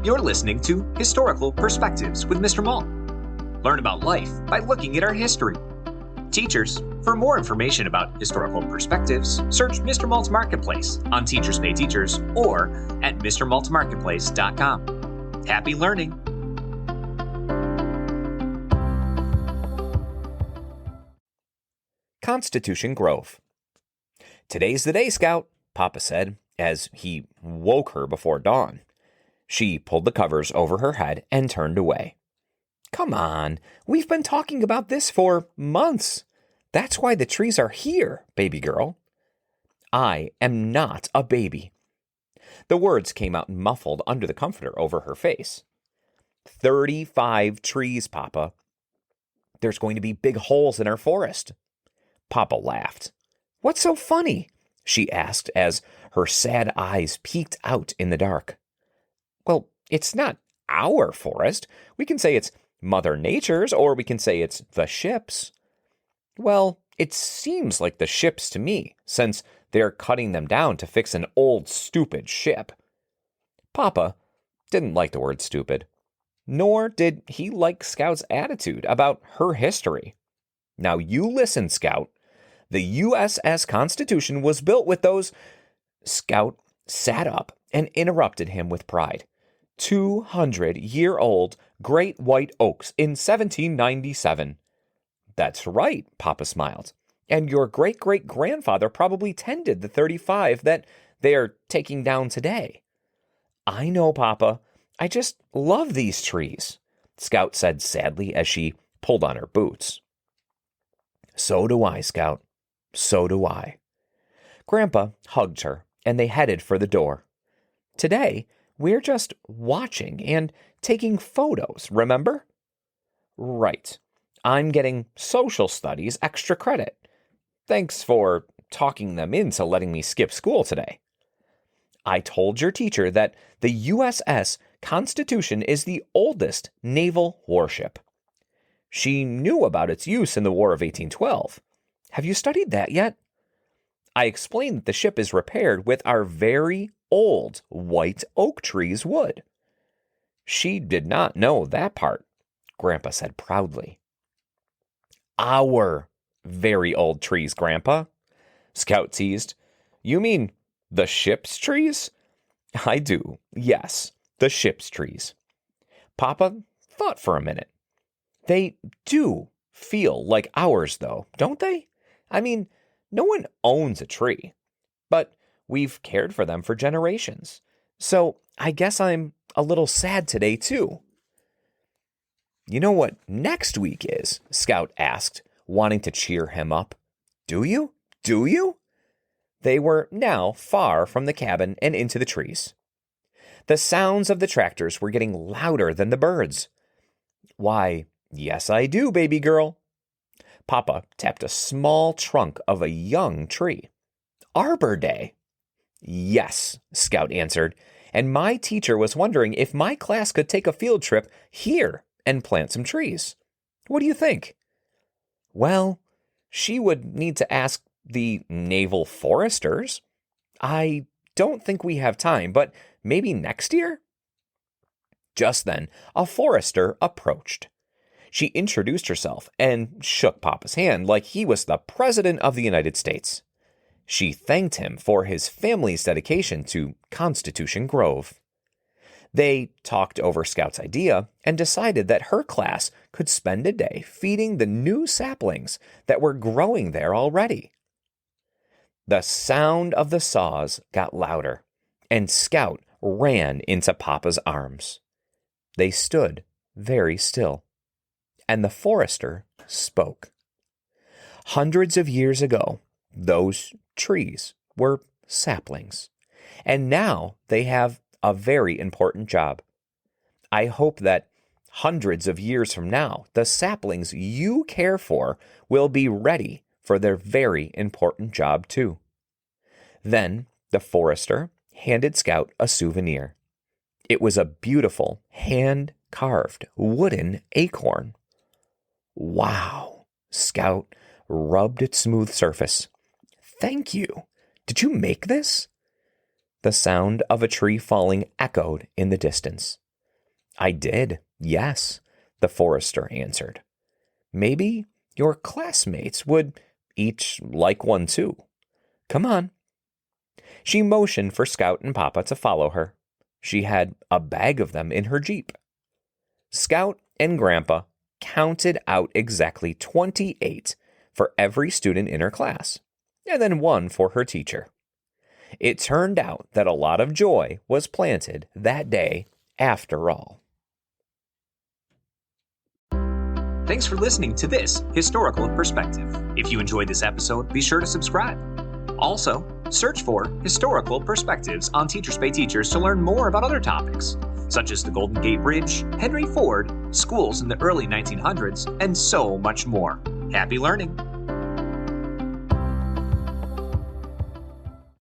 You're listening to Historical Perspectives with Mr. Mault. Learn about life by looking at our history. Teachers, for more information about historical perspectives, search Mr. Mault's Marketplace on Teachers Pay Teachers or at mrmaltmarketplace.com. Happy learning! Constitution Grove. "Today's the day, Scout," Papa said as he woke her before dawn. She pulled the covers over her head and turned away. "Come on, we've been talking about this for months. That's why the trees are here, baby girl." "I am not a baby." The words came out muffled under the comforter over her face. 35 trees, Papa. There's going to be big holes in our forest." Papa laughed. "What's so funny?" she asked as her sad eyes peeked out in the dark. "Well, it's not our forest. We can say it's Mother Nature's, or we can say it's the ship's." "Well, it seems like the ship's to me, since they're cutting them down to fix an old, stupid ship." Papa didn't like the word stupid, nor did he like Scout's attitude about her history. "Now you listen, Scout. The USS Constitution was built with those—" Scout sat up and interrupted him with pride. 200-year-old great white oaks in 1797. "That's right," Papa smiled. "And your great-great-grandfather probably tended the 35 that they are taking down today." "I know, Papa. I just love these trees," Scout said sadly as she pulled on her boots. "So do I, Scout. So do I." Grandpa hugged her, and they headed for the door. "Today, we're just watching and taking photos, remember?" "Right. I'm getting social studies extra credit. Thanks for talking them into letting me skip school today." "I told your teacher that the USS Constitution is the oldest naval warship. She knew about its use in the War of 1812. Have you studied that yet?" "I explained that the ship is repaired with our very old white oak trees wood." "She did not know that part," Grandpa said proudly. "Our very old trees, Grandpa," Scout teased. "You mean the ship's trees?" "I do, yes, the ship's trees." Papa thought for a minute. "They do feel like ours, though, don't they? I mean, no one owns a tree, but we've cared for them for generations. So I guess I'm a little sad today, too." "You know what next week is?" Scout asked, wanting to cheer him up. "Do you? Do you?" They were now far from the cabin and into the trees. The sounds of the tractors were getting louder than the birds. "Why, yes, I do, baby girl." Papa tapped a small trunk of a young tree. "Arbor Day." "Yes," Scout answered, "and my teacher was wondering if my class could take a field trip here and plant some trees. What do you think?" "Well, she would need to ask the naval foresters. I don't think we have time, but maybe next year?" Just then, a forester approached. She introduced herself and shook Papa's hand like he was the President of the United States. She thanked him for his family's dedication to Constitution Grove. They talked over Scout's idea and decided that her class could spend a day feeding the new saplings that were growing there already. The sound of the saws got louder, and Scout ran into Papa's arms. They stood very still, and the forester spoke. Hundreds of years ago, those trees were saplings, and now they have a very important job. I hope that hundreds of years from now, the saplings you care for will be ready for their very important job too." Then the forester handed Scout a souvenir. It was a beautiful hand-carved wooden acorn. "Wow," Scout rubbed its smooth surface. "Thank you. Did you make this?" The sound of a tree falling echoed in the distance. I did, yes, the forester answered. Maybe your classmates would each like one too. Come on. She motioned for Scout and Papa to follow her. She had a bag of them in her Jeep. Scout and Grandpa counted out exactly 28 for every student in her class, and then one for her teacher. It turned out that a lot of joy was planted that day after all. Thanks for listening to this Historical in Perspective. If you enjoyed this episode, be sure to subscribe. Also, search for Historical Perspectives on Teachers Pay Teachers to learn more about other topics, such as the Golden Gate Bridge, Henry Ford, schools in the early 1900s, and so much more. Happy learning!